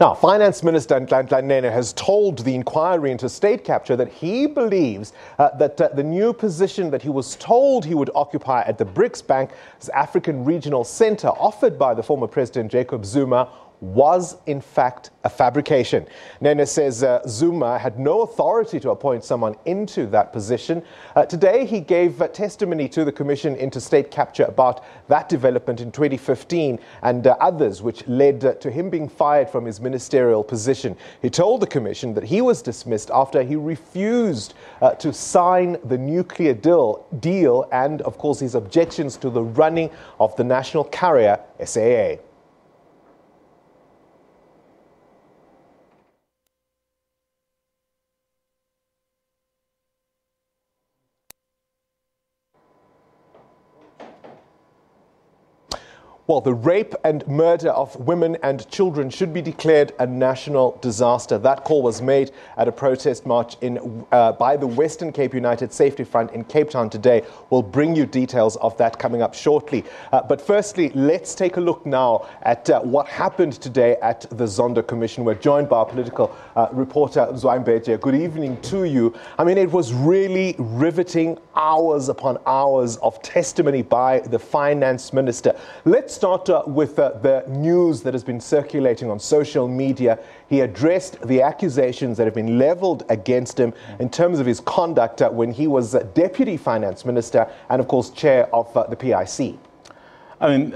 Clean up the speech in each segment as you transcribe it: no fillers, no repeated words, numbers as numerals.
Now, Finance Minister Nhlanhla Nene has told the inquiry into state capture that he believes that the new position that he was told he would occupy at the BRICS Bank's African Regional Center, offered by the former President Jacob Zuma, was in fact a fabrication. Nene says Zuma had no authority to appoint someone into that position. Today he gave testimony to the Commission into State Capture about that development in 2015 and others which led to him being fired from his ministerial position. He told the Commission that he was dismissed after he refused to sign the nuclear deal and, of course, his objections to the running of the national carrier SAA. Well, the rape and murder of women and children should be declared a national disaster. That call was made at a protest march by the Western Cape United Safety Front in Cape Town today. We'll bring you details of that coming up shortly. But firstly, let's take a look now at what happened today at the Zondo Commission. We're joined by our political reporter, Mzwandile Mbeje. Good evening to you. I mean, it was really riveting, hours upon hours of testimony by the finance minister. Let's start with the news that has been circulating on social media. He addressed the accusations that have been leveled against him in terms of his conduct when he was Deputy Finance Minister and, of course, Chair of the PIC. I mean,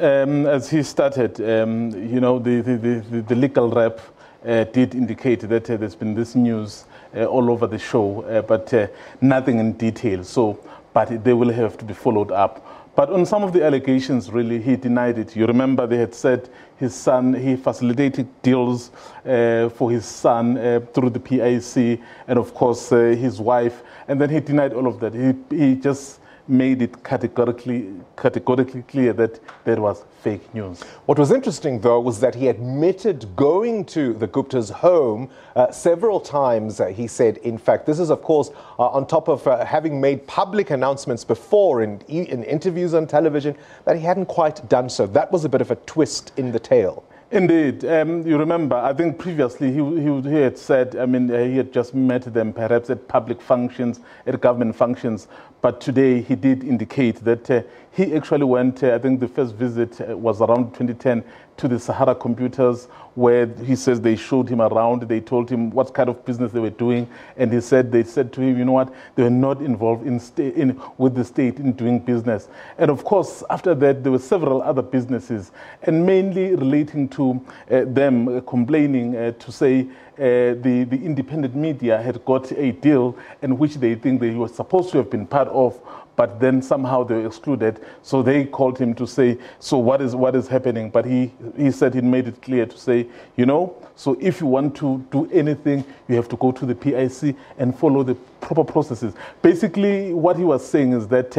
as he started, you know, the legal rep did indicate that there's been this news all over the show, but nothing in detail. But they will have to be followed up. But on some of the allegations, really, he denied it. You remember they had said his son, he facilitated deals for his son through the PIC and, of course, his wife. And then he denied all of that. He just made it categorically clear that there was fake news. What was interesting, though, was that he admitted going to the Gupta's home several times. He said, in fact, this is, of course, on top of having made public announcements before in interviews on television, that he hadn't quite done so. That was a bit of a twist in the tale. Indeed. You remember, I think previously he had said, I mean, he had just met them perhaps at public functions, at government functions, but today he did indicate that he actually went, I think the first visit was around 2010, to the Sahara Computers, where he says they showed him around, they told him what kind of business they were doing, and they said to him, you know what, they were not involved with the state in doing business. And of course, after that, there were several other businesses, and mainly relating to them complaining to say the independent media had got a deal in which they think they were supposed to have been part of, but then somehow they were excluded. So they called him to say, so what is happening? But he said he made it clear to say, you know, so if you want to do anything, you have to go to the PIC and follow the proper processes. Basically, what he was saying is that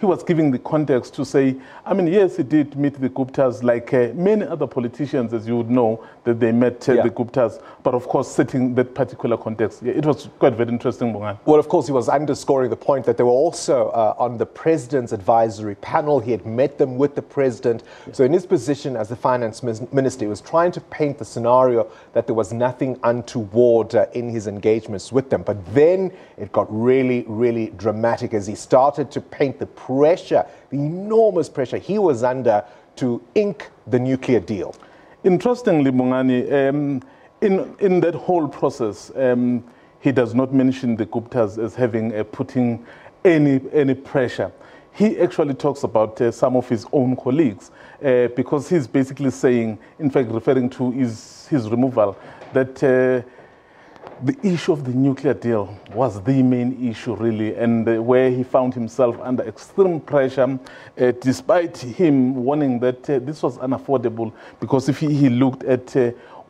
he was giving the context to say, I mean, yes, he did meet the Guptas like many other politicians, as you would know, that they met the Guptas, but of course, setting that particular context. Yeah, it was quite very interesting, Bongan. Well, of course, he was underscoring the point that they were also on the president's advisory panel. He had met them with the president. Yeah. So in his position as the finance minister, he was trying to paint the scenario that there was nothing untoward in his engagements with them. But then it got really, really dramatic as he started to paint the pressure, the enormous pressure he was under to ink the nuclear deal. Interestingly, Bongani, in that whole process, he does not mention the Guptas as having putting any pressure. He actually talks about some of his own colleagues because he's basically saying, in fact, referring to his removal, that the issue of the nuclear deal was the main issue, really, and where he found himself under extreme pressure, despite him warning that this was unaffordable, because if he looked at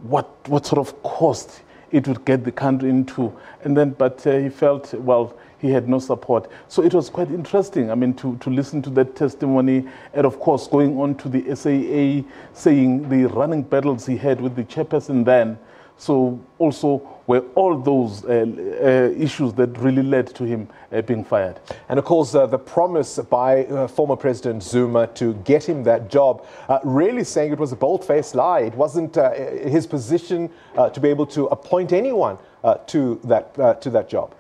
what sort of cost it would get the country into, and then, but he felt, well, he had no support. So it was quite interesting, I mean, to listen to that testimony, and of course, going on to the SAA, saying the running battles he had with the chairperson then. So also were all those issues that really led to him being fired. And of course, the promise by former President Zuma to get him that job, really saying it was a bold-faced lie. It wasn't his position to be able to appoint anyone to that job.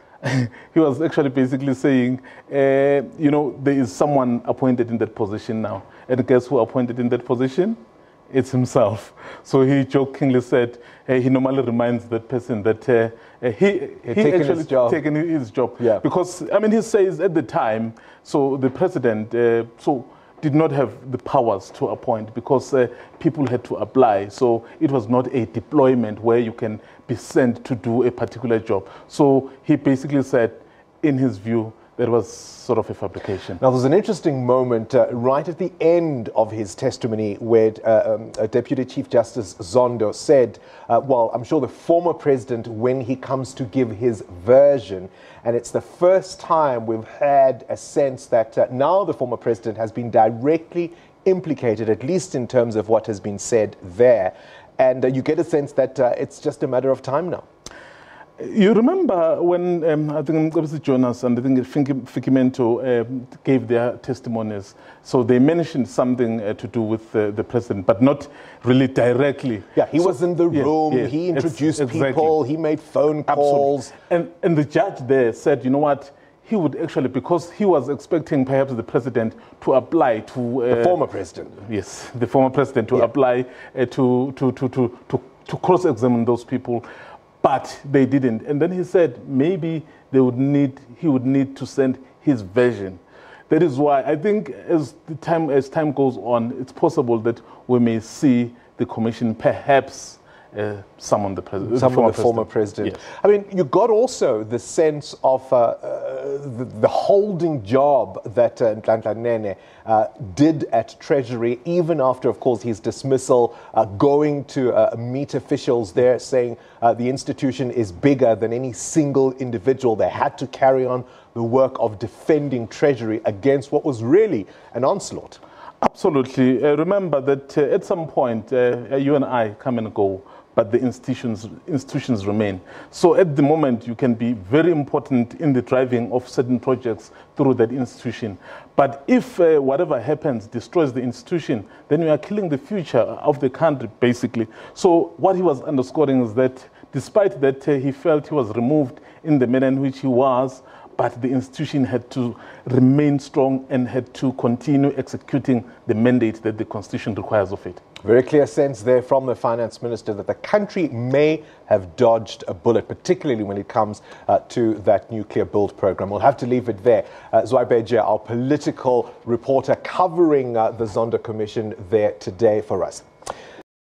He was actually basically saying, you know, there is someone appointed in that position now. And guess who appointed in that position? It's himself. So he jokingly said he normally reminds that person that he actually taken his job. Yeah. Because, I mean, he says at the time, so the president did not have the powers to appoint because people had to apply. So it was not a deployment where you can be sent to do a particular job. So he basically said, in his view, that was sort of a fabrication. Now, there's an interesting moment right at the end of his testimony where Deputy Chief Justice Zondo said, well, I'm sure the former president, when he comes to give his version, and it's the first time we've had a sense that now the former president has been directly implicated, at least in terms of what has been said there. And you get a sense that it's just a matter of time now. You remember when I think Mr. Jonas and I think Fikimento gave their testimonies. So they mentioned something to do with the president, but not really directly. Yeah, he was in the room, yeah, he introduced people, he made phone calls. Absolutely. And the judge there said, you know what, he would actually, because he was expecting perhaps the president to apply to... the former president. Yes, the former president to apply to cross-examine those people. But they didn't. And then he said maybe he would need to send his version. That is why I think as time goes on, it's possible that we may see the commission perhaps summon the president. Summon the former president. Yes. I mean, you got also the sense of the holding job that Nhlanhla Nene did at Treasury, even after, of course, his dismissal, going to meet officials there, saying the institution is bigger than any single individual. They had to carry on the work of defending Treasury against what was really an onslaught. Absolutely. Remember that at some point, you and I come and go, but the institutions remain. So at the moment, you can be very important in the driving of certain projects through that institution. But if whatever happens destroys the institution, then you are killing the future of the country, basically. So what he was underscoring is that despite that he felt he was removed in the manner in which he was, but the institution had to remain strong and had to continue executing the mandate that the Constitution requires of it. Very clear sense there from the Finance Minister that the country may have dodged a bullet, particularly when it comes to that nuclear build program. We'll have to leave it there. Mzwandile Mbeje, our political reporter, covering the Zondo Commission there today for us.